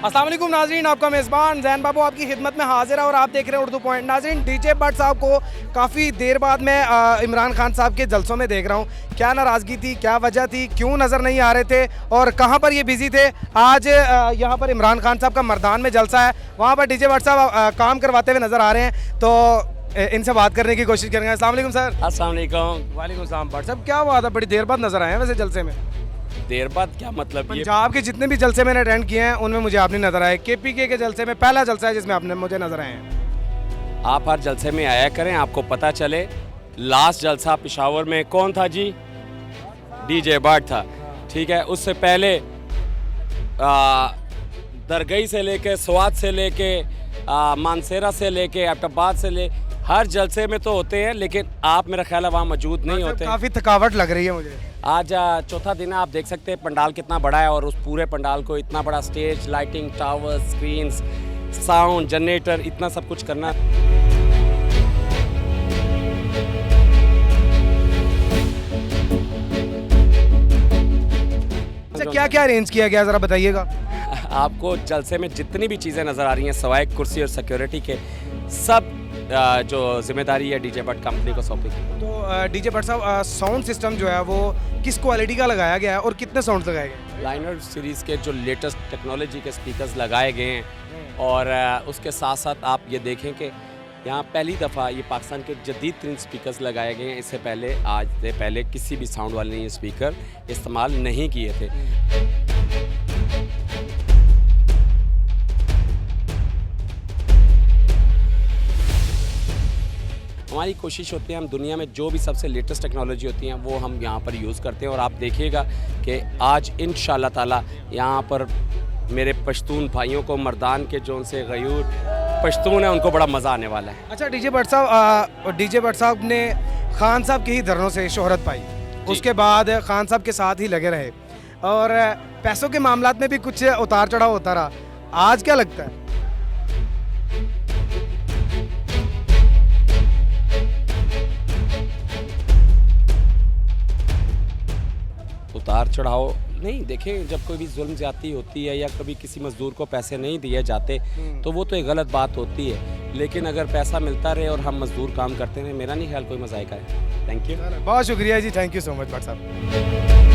अस्सलाम वालेकुम नाज़रीन, आपका मेज़बान जैन बाबू आपकी खिदमत में हाजिर है और आप देख रहे हैं उर्दू पॉइंट। नाज़रीन, डीजे भट्ट साहब को काफ़ी देर बाद मैं इमरान खान साहब के जलसों में देख रहा हूँ। क्या नाराज़गी थी, क्या वजह थी, क्यों नज़र नहीं आ रहे थे और कहाँ पर ये बिज़ी थे? आज यहाँ पर इमरान खान साहब का मर्दान में जलसा है, वहाँ पर डीजे भट्ट साहब काम करवाते हुए नज़र आ रहे हैं, तो इनसे बात करने की कोशिश करेंगे। अस्सलाम वालेकुम सर। अस्सलाम वालेकुम। वालेकुम सलाम। भट्ट साहब, क्या हुआ था, बड़ी देर बाद नज़र आए हैं वैसे जलसे में? देर बाद क्या मतलब? ये पंजाब के जितने भी जलसे मैंने अटेंड किए हैं उनमें मुझे आपने नजर आए। केपीके के जलसे में पहला जलसा है जिसमें आपने मुझे नजर आए हैं। आप हर जलसे में आया करें, आपको पता चले। लास्ट जलसा पेशावर में कौन था जी? डीजे भट्ट था, ठीक है। उससे पहले दरगई से लेके, स्वात से लेके, मानसेरा से लेके, एबटाबाद से ले, हर जलसे में तो होते हैं, लेकिन आप मेरा ख्याल है वहाँ मौजूद नहीं होते। काफ़ी थकावट लग रही है मुझे। आज चौथा दिन है, आप देख सकते हैं पंडाल कितना बड़ा है और उस पूरे पंडाल को इतना बड़ा stage, lighting, tower, screens, sound, generator, इतना सब कुछ करना। अच्छा, क्या क्या अरेंज किया गया ज़रा बताइएगा। आपको जलसे में जितनी भी चीज़ें नज़र आ रही हैं सवाए कुर्सी और सिक्योरिटी के, सब जो जिम्मेदारी है डीजे भट्ट कंपनी को सौंपी। तो डीजे भट्ट साहब, साउंड सिस्टम जो है वो किस क्वालिटी का लगाया गया है और कितने साउंड लगाए गए? लाइनर सीरीज़ के जो लेटेस्ट टेक्नोलॉजी के स्पीकर्स लगाए गए हैं और उसके साथ साथ आप ये देखें कि यहाँ पहली दफ़ा ये पाकिस्तान के जदीद तरीन स्पीकर्स लगाए गए हैं। इससे पहले, आज से पहले किसी भी साउंड वाले ने ये स्पीकर इस्तेमाल नहीं किए थे। हमारी कोशिश होती है, हम दुनिया में जो भी सबसे लेटेस्ट टेक्नोलॉजी होती हैं वो हम यहाँ पर यूज़ करते हैं और आप देखिएगा कि आज इंशाल्लाह ताला यहाँ पर मेरे पश्तून भाइयों को, मर्दान के जो उनसे गयूर पश्तून है, उनको बड़ा मज़ा आने वाला है। अच्छा, डीजे भट्ट साहब ने खान साहब के ही धरनों से शोहरत पाई, उसके बाद खान साहब के साथ ही लगे रहे और पैसों के मामलात में भी कुछ उतार चढ़ाव होता रहा। आज क्या लगता है? उतार चढ़ाव नहीं, देखें, जब कोई भी जुल्म ज़्यादती होती है या कभी किसी मज़दूर को पैसे नहीं दिए जाते तो वो तो एक गलत बात होती है, लेकिन अगर पैसा मिलता रहे और हम मज़दूर काम करते रहे, मेरा नहीं ख्याल कोई मज़ाइका है। थैंक यू, बहुत शुक्रिया जी, thank you so much Bhatt साहब।